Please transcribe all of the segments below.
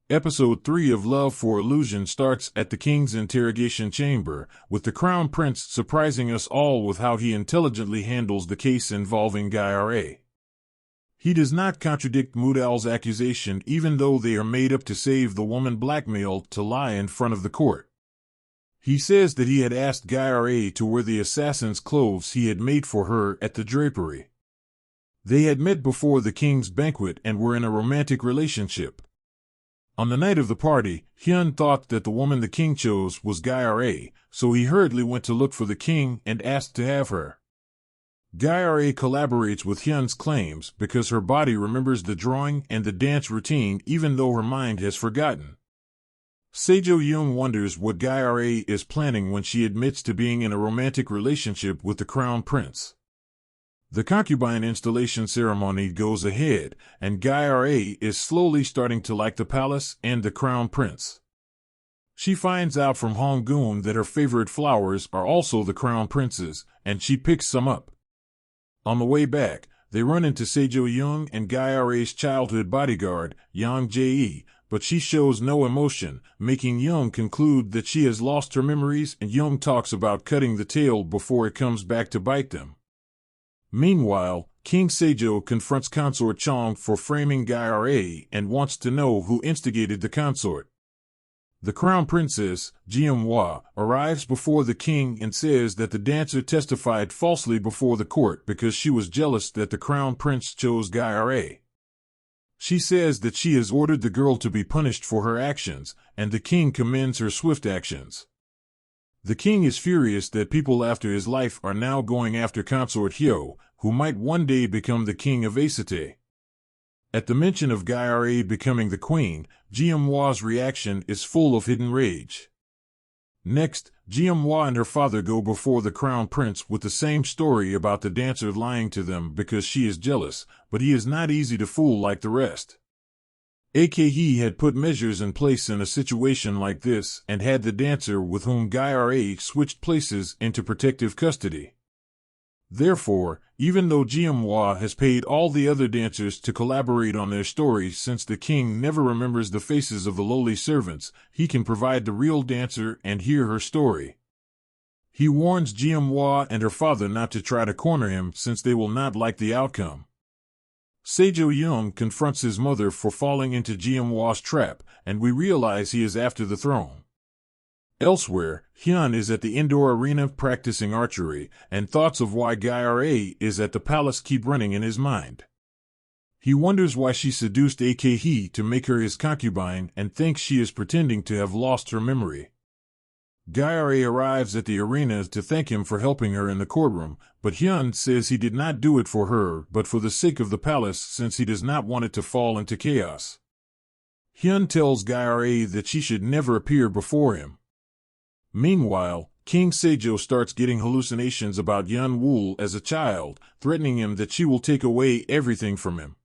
Episode 3 of Love for Illusion starts at the king's interrogation chamber, with the crown prince surprising us all with how he intelligently handles the case involving Guy-Ra. He does not contradict Mudal's accusation even though they are made up to save the woman blackmailed to lie in front of the court. He says that he had asked Guy-Ra to wear the assassin's clothes he had made for her at the drapery. They had met before the king's banquet and were in a romantic relationship. On the night of the party, Hyun thought that the woman the king chose was Guy-Ra, so he hurriedly went to look for the king and asked to have her. Guy-Ra collaborates with Hyun's claims because her body remembers the drawing and the dance routine even though her mind has forgotten. Sejong wonders what Guy-Ra is planning when she admits to being in a romantic relationship with the crown prince. The concubine installation ceremony goes ahead, and Guy-Ra is slowly starting to like the palace and the crown prince. She finds out from Hong-gun that her favorite flowers are also the crown prince's, and she picks some up. On the way back, they run into Sejong and Guy-Ra's childhood bodyguard, Yang Jae, but she shows no emotion, making Young conclude that she has lost her memories, and Young talks about cutting the tail before it comes back to bite them. Meanwhile, King Sejong confronts Consort Chong for framing Guy-Ra and wants to know who instigated the consort. The crown princess, Jeon-hwa, arrives before the king and says that the dancer testified falsely before the court because she was jealous that the crown prince chose Guy-Ra. She says that she has ordered the girl to be punished for her actions, and the king commends her swift actions. The king is furious that people after his life are now going after Consort Hyo, who might one day become the king of Aes Sedai. At the mention of Guy-Ra becoming the queen, Jeon-hwa's reaction is full of hidden rage. Next, Jeon-hwa and her father go before the crown prince with the same story about the dancer lying to them because she is jealous, but he is not easy to fool like the rest. He had put measures in place in a situation like this and had the dancer with whom Guy-Ra switched places into protective custody. Therefore, even though Jeon-hwa has paid all the other dancers to collaborate on their stories since the king never remembers the faces of the lowly servants, he can provide the real dancer and hear her story. He warns Jeon-hwa and her father not to try to corner him since they will not like the outcome. Sejong confronts his mother for falling into Jeon-hwa's trap, and we realize he is after the throne. Elsewhere, Hyun is at the indoor arena practicing archery, and thoughts of why Guy-Ra is at the palace keep running in his mind. He wonders why she seduced Hee to make her his concubine and thinks she is pretending to have lost her memory. Guy-Ra arrives at the arena to thank him for helping her in the courtroom, but Hyun says he did not do it for her but for the sake of the palace since he does not want it to fall into chaos. Hyun tells Guy-Ra that she should never appear before him. Meanwhile, King Sejong starts getting hallucinations about Yeon-woo as a child, threatening him that she will take away everything from him.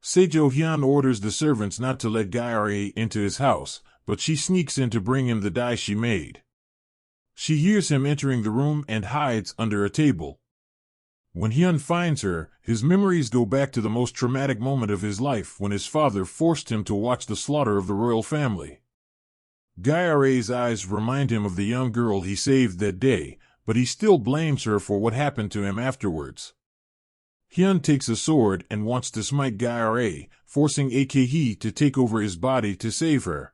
Sejong orders the servants not to let Guy-Ra into his house, but she sneaks in to bring him the dye she made. She hears him entering the room and hides under a table. When Hyun finds her, his memories go back to the most traumatic moment of his life when his father forced him to watch the slaughter of the royal family. Guy-Ra's eyes remind him of the young girl he saved that day, but he still blames her for what happened to him afterwards. Hyun takes a sword and wants to smite Guy-Ra, forcing Hee to take over his body to save her.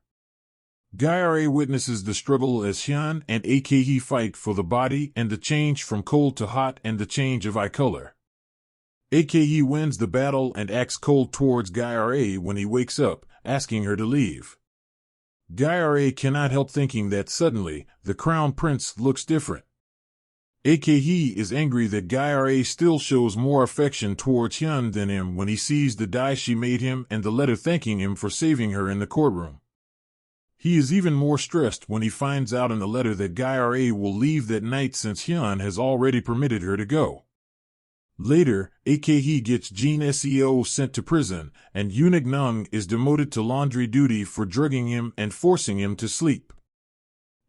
Guy-Ra witnesses the struggle as Hyun and Hee fight for the body and the change from cold to hot and the change of eye color. Hee wins the battle and acts cold towards Guy-Ra when he wakes up, asking her to leave. Guy-Ra cannot help thinking that suddenly, the crown prince looks different. Hee is angry that Guy-Ra still shows more affection towards Hyun than him when he sees the dye she made him and the letter thanking him for saving her in the courtroom. He is even more stressed when he finds out in the letter that Guy-Ra will leave that night since Hyun has already permitted her to go. Later, Hee gets Jin Seo sent to prison, and Eunuch Nung is demoted to laundry duty for drugging him and forcing him to sleep.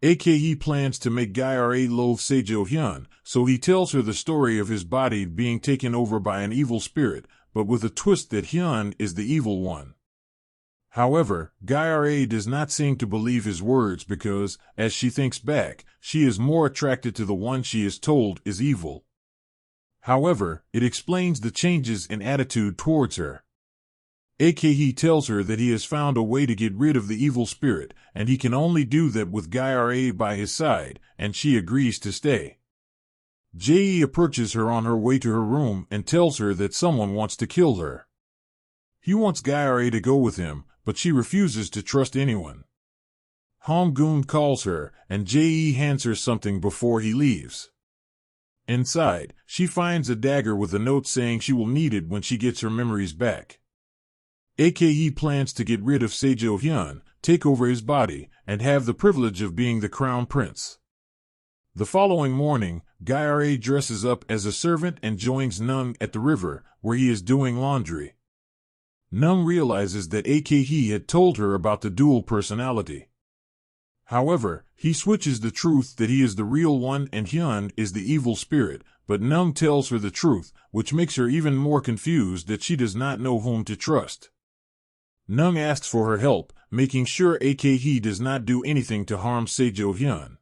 Hee plans to make Guy-Ra loathe Sejong Hyun, so he tells her the story of his body being taken over by an evil spirit, but with a twist that Hyun is the evil one. However, Gyare does not seem to believe his words because, as she thinks back, she is more attracted to the one she is told is evil. However, it explains the changes in attitude towards her. Ake tells her that he has found a way to get rid of the evil spirit, and he can only do that with Gyare by his side, and she agrees to stay. Jie approaches her on her way to her room and tells her that someone wants to kill her. He wants Gyare to go with him, but she refuses to trust anyone. Hong-gun calls her, and Jie hands her something before he leaves. Inside, she finds a dagger with a note saying she will need it when she gets her memories back. Ake plans to get rid of Seijo Hyun, take over his body, and have the privilege of being the crown prince. The following morning, Gyare dresses up as a servant and joins Nung at the river, where he is doing laundry. Nung realizes that Ake had told her about the dual personality. However, he switches the truth that he is the real one and Hyun is the evil spirit, but Nung tells her the truth, which makes her even more confused that she does not know whom to trust. Nung asks for her help, making sure Ake does not do anything to harm Seijo Hyun.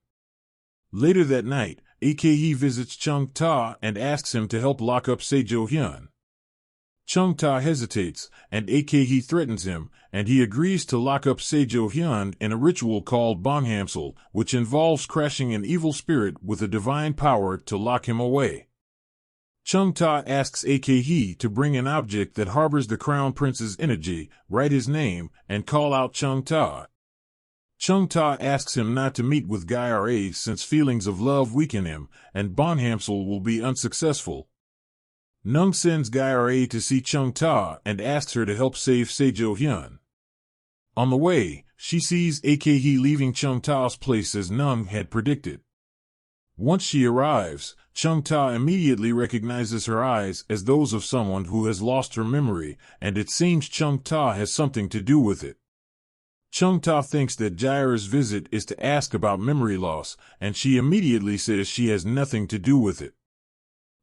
Later that night, Ake visits Chung Ta and asks him to help lock up Seijo Hyun. Chung Ta hesitates, and Ake threatens him, and he agrees to lock up Seijo Hyun in a ritual called Bonghamsul, which involves crashing an evil spirit with a divine power to lock him away. Chung Ta asks Ake to bring an object that harbors the crown prince's energy, write his name, and call out Chung Ta. Chung Ta asks him not to meet with Gyare since feelings of love weaken him, and Bonghamsul will be unsuccessful. Nung sends Gyare to see Chung Ta and asks her to help save Seijo Hyun. On the way, she sees Ake leaving Chung Ta's place as Nung had predicted. Once she arrives, Chung Ta immediately recognizes her eyes as those of someone who has lost her memory, and it seems Chung Ta has something to do with it. Chung Ta thinks that Gyare's visit is to ask about memory loss, and she immediately says she has nothing to do with it.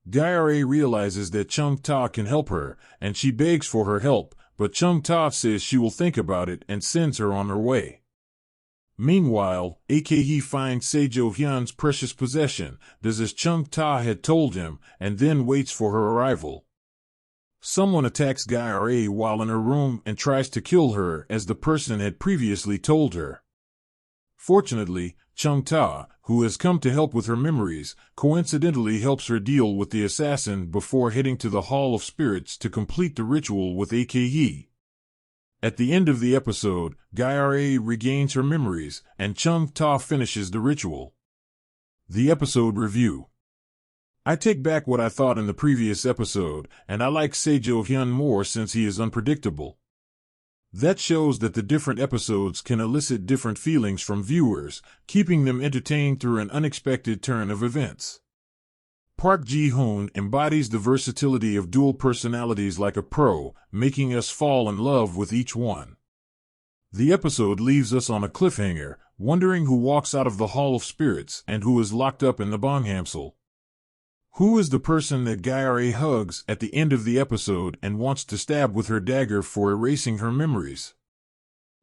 Gyare realizes that Chung Ta can help her, and she begs for her help, but Chung Ta says she will think about it and sends her on her way. Meanwhile, Ake finds Seijo Hyun's precious possession, does as Chung Ta had told him, and then waits for her arrival. Someone attacks Gyare while in her room and tries to kill her as the person had previously told her. Fortunately, Chung Ta, who has come to help with her memories, coincidentally helps her deal with the assassin before heading to the Hall of Spirits to complete the ritual with Ake. At the end of the episode, Gyare regains her memories, and Chung Ta finishes the ritual. The episode review. I take back what I thought in the previous episode, and I like Seijo Hyun more since he is unpredictable. That shows that the different episodes can elicit different feelings from viewers, keeping them entertained through an unexpected turn of events. Park Ji-hoon embodies the versatility of dual personalities like a pro, making us fall in love with each one. The episode leaves us on a cliffhanger, wondering who walks out of the Hall of Spirits and who is locked up in the Bonghamsul. Who is the person that Gyare hugs at the end of the episode and wants to stab with her dagger for erasing her memories?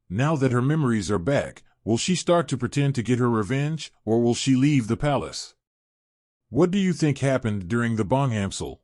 Now that her memories are back, will she start to pretend to get her revenge, or will she leave the palace? What do you think happened during the Bonghamsul?